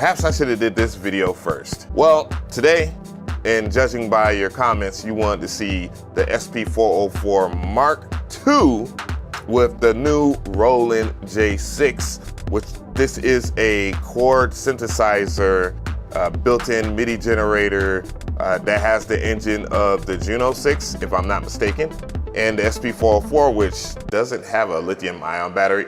perhaps I should have did this video first. Well, today, and judging by your comments, you wanted to see the SP404 Mark II with the new Roland J-6, which this is a chord synthesizer, built-in MIDI generator that has the engine of the Juno 6, if I'm not mistaken, and the SP404, which doesn't have a lithium-ion battery.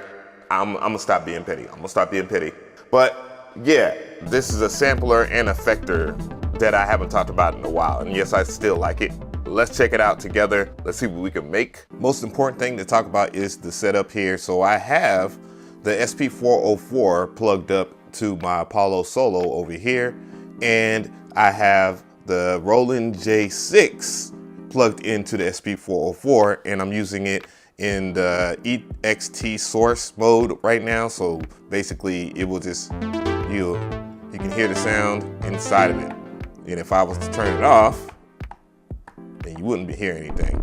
I'm gonna stop being petty. But yeah, this is a sampler and effector that I haven't talked about in a while, and yes, I still like it. Let's check it out together. Let's see what we can make. Most important thing to talk about is the setup here. So I have the SP404 plugged up to my Apollo Solo over here, and I have the Roland J-6 plugged into the SP404, and I'm using it in the EXT source mode right now. So basically it will just, you can hear the sound inside of it. And if I was to turn it off, then you wouldn't be hearing anything.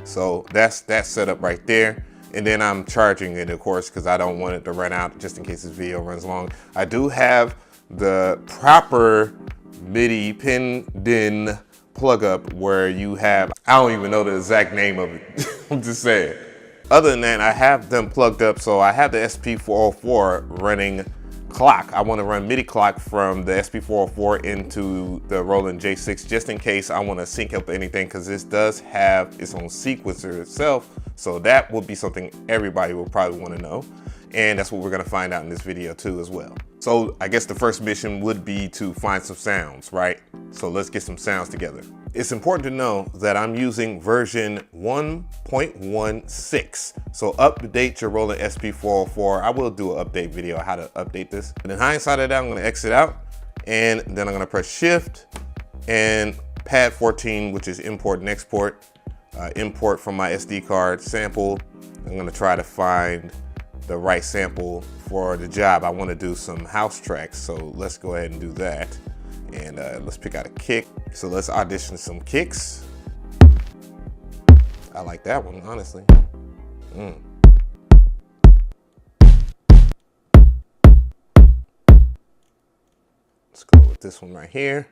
So that's that setup right there. And then I'm charging it, of course, because I don't want it to run out just in case this video runs long. I do have the proper MIDI pin DIN plug up where you have, I don't even know the exact name of it. I'm just saying. Other than that, I have them plugged up. So I have the SP404 running clock. I want to run MIDI clock from the SP404 into the Roland J-6 just in case I want to sync up anything, because this does have its own sequencer itself. So that will be something everybody will probably want to know. And that's what we're going to find out in this video too as well. So I guess the first mission would be to find some sounds, right? So let's get some sounds together. It's important to know that I'm using version 1.16. So update your Roland SP404. I will do an update video how to update this. And in hindsight of that, I'm going to exit out, and then I'm going to press shift and pad 14, which is import and export. Import from my SD card sample. I'm going to try to find the right sample for the job. I want to do some house tracks, so let's go ahead and do that. And let's pick out a kick. So let's audition some kicks. I like that one, honestly. Let's go with this one right here.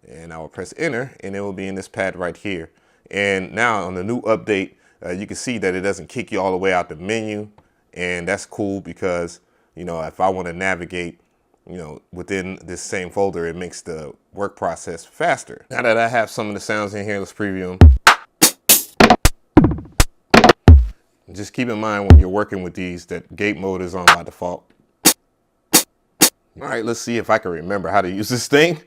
And I will press enter, and it will be in this pad right here. And now on the new update, you can see that it doesn't kick you all the way out the menu. And that's cool because, you know, if I want to navigate, you know, within this same folder, it makes the work process faster. Now that I have some of the sounds in here, let's preview them. Just keep in mind when you're working with these that gate mode is on by default. All right, let's see if I can remember how to use this thing.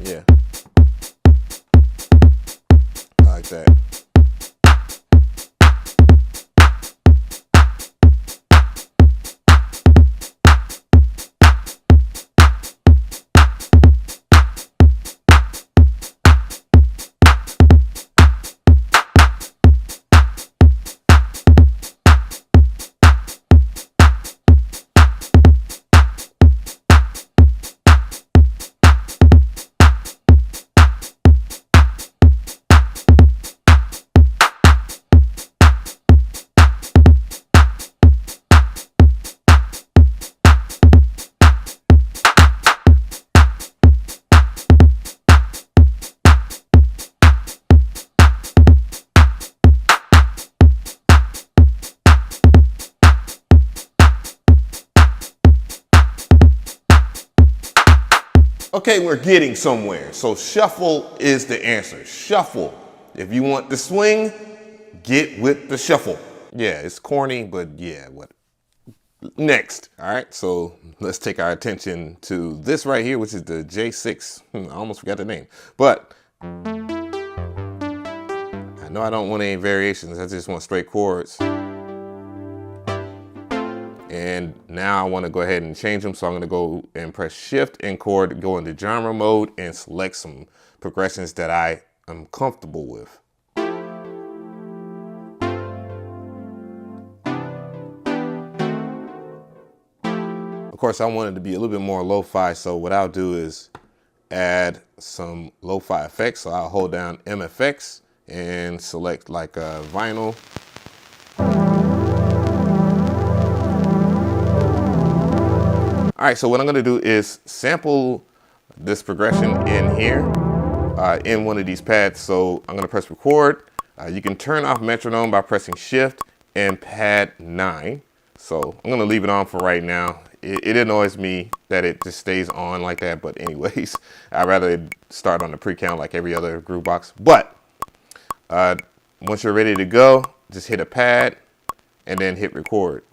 Yeah, I like that. Okay, we're getting somewhere. So shuffle is the answer. Shuffle. If you want the swing, get with the shuffle. Yeah, it's corny, but yeah, what? Next, all right, so let's take our attention to this right here, which is the J-6. I almost forgot the name, but I know I don't want any variations. I just want straight chords. And now I want to go ahead and change them. So I'm going to go and press Shift and chord, go into genre mode and select some progressions that I am comfortable with. Of course, I want it to be a little bit more lo-fi. So what I'll do is add some lo-fi effects. So I'll hold down MFX and select like a vinyl. All right, so what I'm gonna do is sample this progression in here, in one of these pads. So I'm gonna press record. You can turn off metronome by pressing Shift and pad 9. So I'm gonna leave it on for right now. It annoys me that it just stays on like that, but anyways, I'd rather start on the pre-count like every other groove box. But once you're ready to go, just hit a pad and then hit record.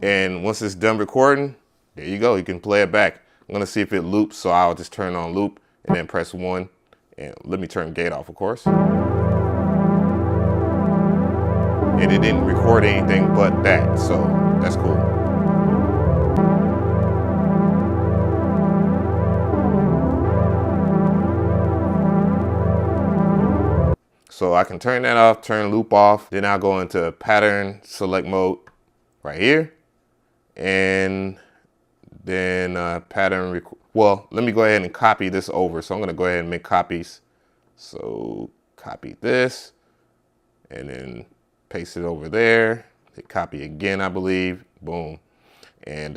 And once it's done recording, there you go. You can play it back. I'm gonna see if it loops, so I'll just turn on loop and then press 1. And let me turn gate off, of course. And it didn't record anything but that, so that's cool. So I can turn that off, turn loop off. Then I'll go into pattern select mode right here. And then pattern, well, let me go ahead and copy this over. So I'm gonna go ahead and make copies. So copy this and then paste it over there. Hit copy again, I believe, boom. And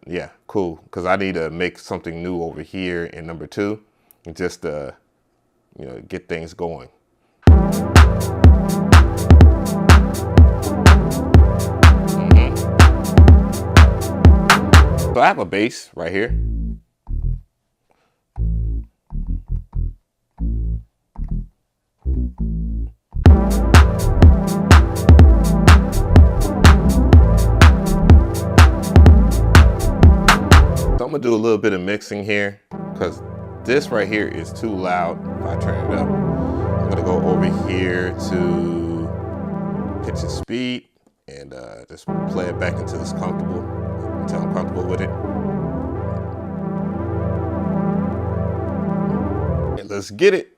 yeah, cool, because I need to make something new over here in number 2, and just you know, get things going. So I have a bass right here. So I'm gonna do a little bit of mixing here because this right here is too loud. If I turn it up, I'm gonna go over here to pitch and speed and just play it back until it's comfortable. Until I'm comfortable with it. And let's get it.